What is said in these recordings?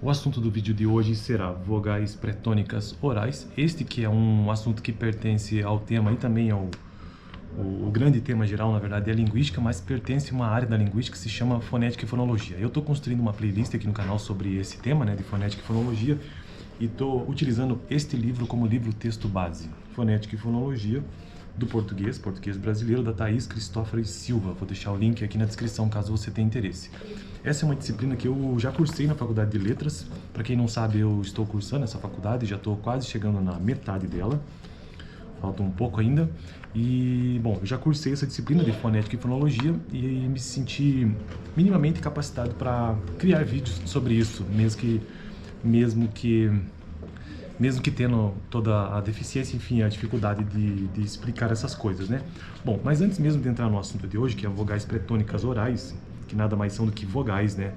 O assunto do vídeo de hoje será vogais pré-tônicas orais. Este que é um assunto que pertence ao tema e também o grande tema geral, na verdade, é a linguística, mas pertence a uma área da linguística que se chama fonética e fonologia. Eu estou construindo uma playlist aqui no canal sobre esse tema, né, de fonética e fonologia, e estou utilizando este livro como livro-texto base, Fonética e Fonologia, do português brasileiro, da Thaís Cristófaro e Silva. Vou deixar o link aqui na descrição, caso você tenha interesse. Essa é uma disciplina que eu já cursei na Faculdade de Letras. Para quem não sabe, eu estou cursando essa faculdade, já estou quase chegando na metade dela. Falta um pouco ainda. E, bom, eu já cursei essa disciplina de fonética e fonologia e me senti minimamente capacitado para criar vídeos sobre isso, mesmo que tendo toda a deficiência, enfim, a dificuldade de explicar essas coisas, né? Bom, mas antes mesmo de entrar no assunto de hoje, que é vogais pré-tônicas orais, que nada mais são do que vogais, né?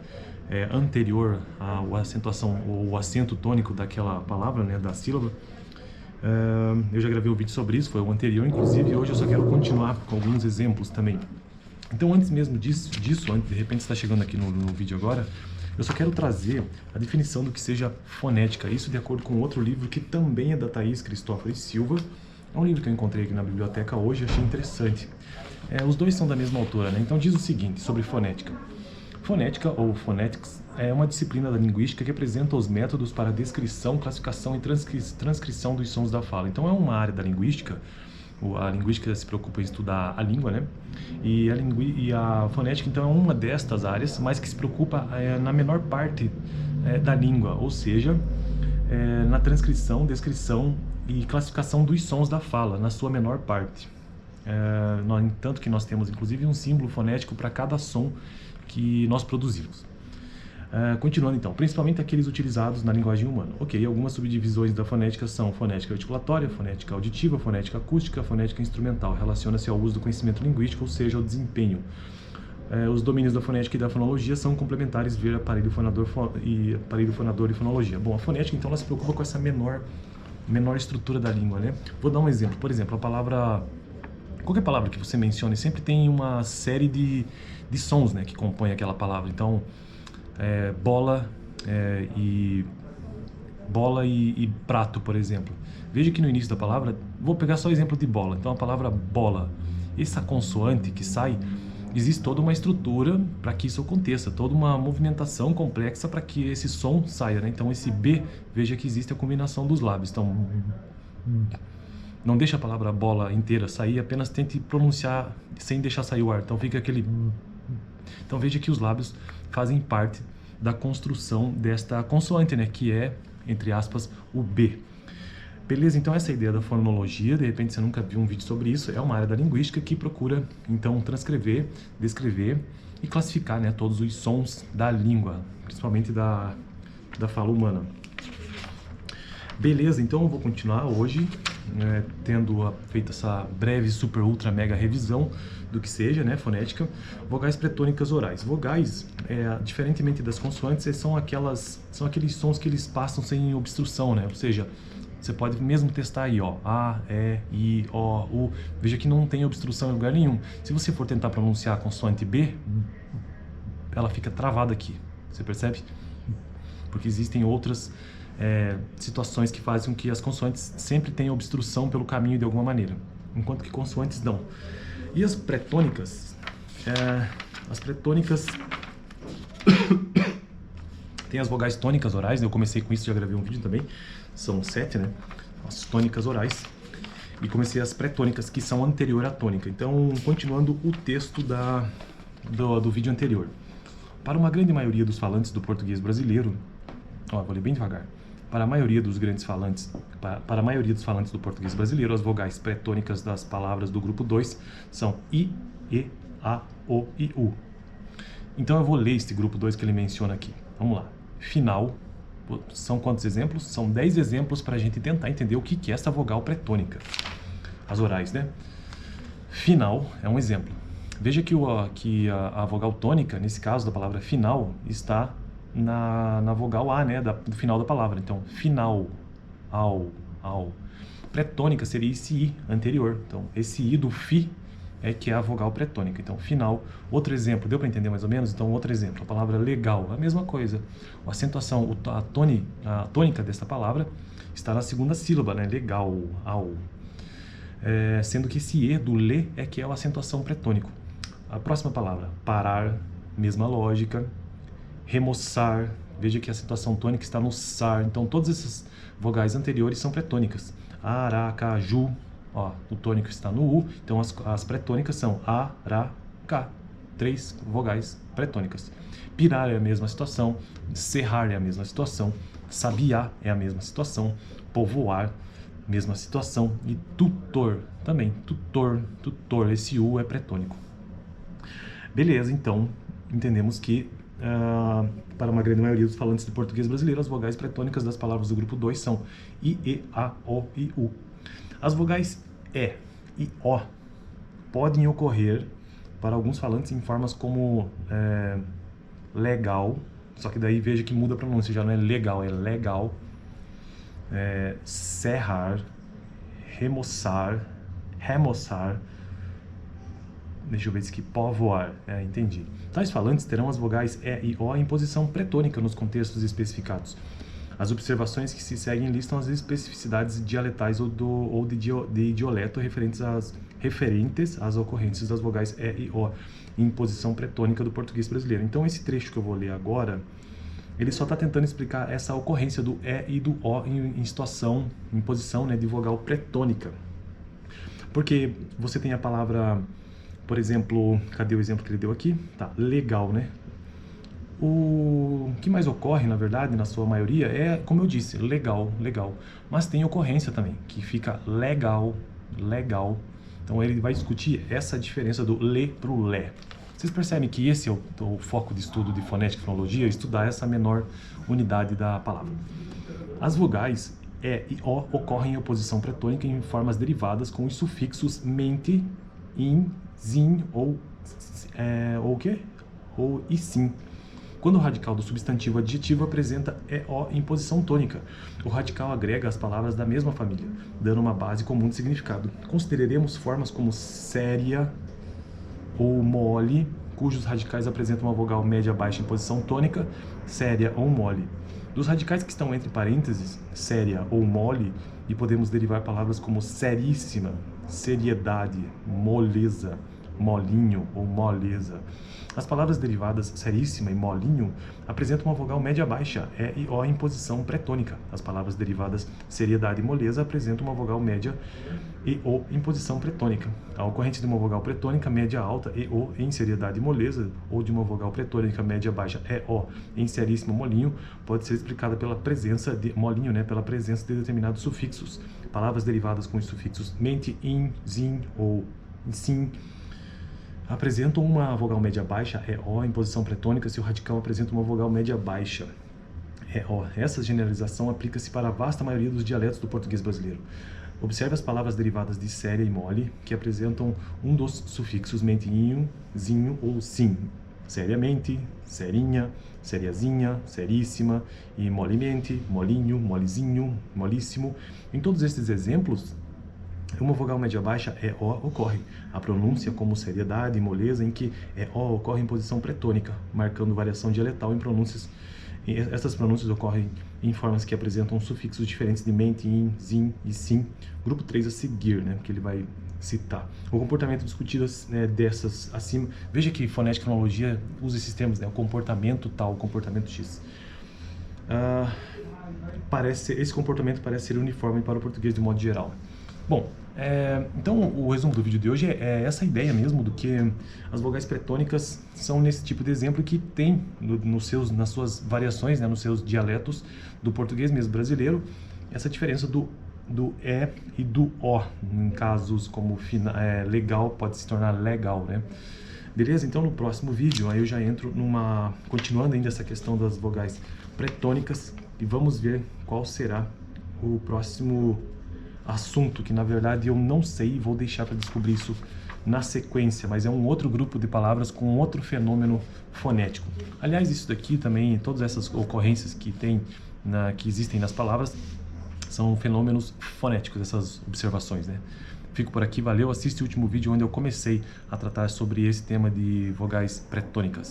Anterior à acentuação ou o acento tônico daquela palavra, né? Da sílaba. Eu já gravei um vídeo sobre isso, foi o anterior, inclusive, e hoje eu só quero continuar com alguns exemplos também. Então, antes mesmo disso, antes, de repente você está chegando aqui no vídeo agora, eu só quero trazer a definição do que seja fonética, isso de acordo com outro livro que também é da Thaís Cristófaro e Silva. É um livro que eu encontrei aqui na biblioteca hoje, achei interessante. Os dois são da mesma autora, né? Então diz o seguinte sobre fonética. Fonética, ou phonetics, é uma disciplina da linguística que apresenta os métodos para descrição, classificação e transcrição dos sons da fala. Então é uma área da linguística. A linguística se preocupa em estudar a língua, né? E a fonética, então, é uma destas áreas, mas que se preocupa na menor parte da língua, ou seja, na transcrição, descrição e classificação dos sons da fala, na sua menor parte. No entanto que nós temos, inclusive, um símbolo fonético para cada som que nós produzimos. Continuando então, principalmente aqueles utilizados na linguagem humana. Ok, algumas subdivisões da fonética são fonética articulatória, fonética auditiva, fonética acústica, fonética instrumental. Relaciona-se ao uso do conhecimento linguístico, ou seja, ao desempenho. Os domínios da fonética e da fonologia são complementares via aparelho fonador e fonologia. Bom, a fonética então ela se preocupa com essa menor estrutura da língua, né? Vou dar um exemplo. Por exemplo, qualquer palavra que você mencione sempre tem uma série de sons, né, que compõem aquela palavra. Então, bola e prato, por exemplo. Veja que no início da palavra, vou pegar só o exemplo de bola. Então a palavra bola, essa consoante que sai, existe toda uma estrutura para que isso aconteça, toda uma movimentação complexa para que esse som saia, né? Então esse B, veja que existe a combinação dos lábios. Então, não deixa a palavra bola inteira sair, apenas tente pronunciar sem deixar sair o ar. Então fica aquele... Então veja que os lábios fazem parte da construção desta consoante, né, que é, entre aspas, o B. Beleza? Então essa é a ideia da fonologia. De repente você nunca viu um vídeo sobre isso. É uma área da linguística que procura, então, transcrever, descrever e classificar, né, todos os sons da língua, principalmente da fala humana. Beleza, então eu vou continuar hoje, tendo feito essa breve, super, ultra, mega revisão do que seja, né, fonética. Vogais pré-tônicas orais. Vogais, diferentemente das consoantes, são aqueles sons que eles passam sem obstrução, né? Ou seja, você pode mesmo testar aí, ó, A, E, I, O, U. Veja que não tem obstrução em lugar nenhum. Se você for tentar pronunciar a consoante B, ela fica travada aqui. Você percebe? Porque existem outras situações que fazem com que as consoantes sempre tenham obstrução pelo caminho de alguma maneira, enquanto que consoantes não. E as pré-tônicas? As pré-tônicas tem as vogais tônicas orais, né? Eu comecei com isso, já gravei um vídeo também, são 7, né? As tônicas orais. E comecei as pré-tônicas, que são anterior à tônica. Então, continuando o texto do vídeo anterior. Para uma grande maioria dos falantes do português brasileiro, vou ler bem devagar. Para a maioria dos falantes do português brasileiro, as vogais pré-tônicas das palavras do grupo 2 são I, E, A, O e U. Então eu vou ler este grupo 2 que ele menciona aqui. Vamos lá. Final. São quantos exemplos? São 10 exemplos para a gente tentar entender o que é essa vogal pré-tônica. As orais, né? Final é um exemplo. Veja que a vogal tônica, nesse caso da palavra final, está na vogal A, né, do final da palavra. Então, final, ao. Pré-tônica seria esse I anterior. Então, esse I do fi é que é a vogal pretônica. Então, final. Outro exemplo, deu para entender mais ou menos? Então, outro exemplo, a palavra legal, a mesma coisa. A acentuação, a tônica dessa palavra está na segunda sílaba, né? Legal, ao. Sendo que esse E do le é que é a acentuação pretônico. A próxima palavra, parar, mesma lógica. Remoçar, veja que a acentuação tônica está no sar. Então, todas essas vogais anteriores são pretônicas. Aracaju, ó, o tônico está no U, então as pretônicas são A, Ra, Ca. 3 vogais pretônicas. Pirar é a mesma situação, serrar é a mesma situação, sabiá é a mesma situação, povoar, mesma situação, e tutor também, tutor, esse U é pretônico. Beleza, então, entendemos que para uma grande maioria dos falantes de português brasileiro, as vogais pretônicas das palavras do grupo 2 são I, E, A, O e U. As vogais E e O podem ocorrer para alguns falantes em formas como legal, só que daí veja que muda a pronúncia, já não é legal, é legal, serrar, remoçar, deixa eu ver isso aqui, povoar, entendi. Tais falantes terão as vogais E e O em posição pretônica nos contextos especificados. As observações que se seguem listam as especificidades dialetais ou de idioleto referentes às ocorrências das vogais E e O em posição pretônica do português brasileiro. Então, esse trecho que eu vou ler agora, ele só está tentando explicar essa ocorrência do E e do O em situação, em posição, né, de vogal pretônica. Porque você tem a palavra, por exemplo, cadê o exemplo que ele deu aqui? Tá, legal, né? O que mais ocorre, na verdade, na sua maioria, é, como eu disse, legal. Mas tem ocorrência também, que fica legal. Então ele vai discutir essa diferença do le para o lé. Vocês percebem que esse é o foco de estudo de fonética e fonologia, estudar essa menor unidade da palavra. As vogais E e O ocorrem em oposição pretônica em formas derivadas com os sufixos mente, in, zin ou o quê? Ou e sim. Quando o radical do substantivo adjetivo apresenta EO em posição tônica, o radical agrega as palavras da mesma família, dando uma base comum de significado. Consideraremos formas como séria ou mole, cujos radicais apresentam uma vogal média-baixa em posição tônica, séria ou mole. Dos radicais que estão entre parênteses, séria ou mole, e podemos derivar palavras como seríssima, seriedade, moleza, molinho ou moleza. As palavras derivadas seríssima e molinho apresentam uma vogal média-baixa, E e O em posição pretônica. As palavras derivadas seriedade e moleza apresentam uma vogal média e O em posição pretônica. A ocorrência de uma vogal pretônica média-alta e O em seriedade e moleza, ou de uma vogal pretônica média-baixa E O em seríssimo molinho, pode ser explicada pela presença de molinho, né, pela presença de determinados sufixos. Palavras derivadas com os sufixos mente, in, zin ou sim apresentam uma vogal média-baixa, EO, em posição pretônica, se o radical apresenta uma vogal média-baixa, EO. Essa generalização aplica-se para a vasta maioria dos dialetos do português brasileiro. Observe as palavras derivadas de séria e mole, que apresentam um dos sufixos mentinho, zinho ou sim. Seriamente, serinha, seriazinha, seríssima, e molemente, molinho, molezinho, molíssimo. Em todos esses exemplos, uma vogal média-baixa, EO, ocorre. A pronúncia como seriedade e moleza, em que EO ocorre em posição pretônica, marcando variação dialetal em pronúncias. Essas pronúncias ocorrem em formas que apresentam sufixos diferentes de mente, in, zin e sim. Grupo 3 a seguir, né, que ele vai citar. O comportamento discutido dessas acima. Veja que fonética e fonologia usa esses termos, né, o comportamento tal, o comportamento X. Esse comportamento parece ser uniforme para o português de modo geral. Bom, então o resumo do vídeo de hoje é essa ideia mesmo do que as vogais pretônicas são nesse tipo de exemplo que tem nas suas variações, né, nos seus dialetos do português mesmo brasileiro, essa diferença do E e do O, em casos como legal pode se tornar legal, né? Beleza? Então no próximo vídeo aí eu já entro continuando ainda essa questão das vogais pretônicas e vamos ver qual será o próximo assunto, que na verdade eu não sei e vou deixar para descobrir isso na sequência, mas é um outro grupo de palavras com outro fenômeno fonético. Aliás, isso daqui também, todas essas ocorrências que existem nas palavras, são fenômenos fonéticos, essas observações, né? Fico por aqui, valeu, assiste o último vídeo onde eu comecei a tratar sobre esse tema de vogais pré-tônicas.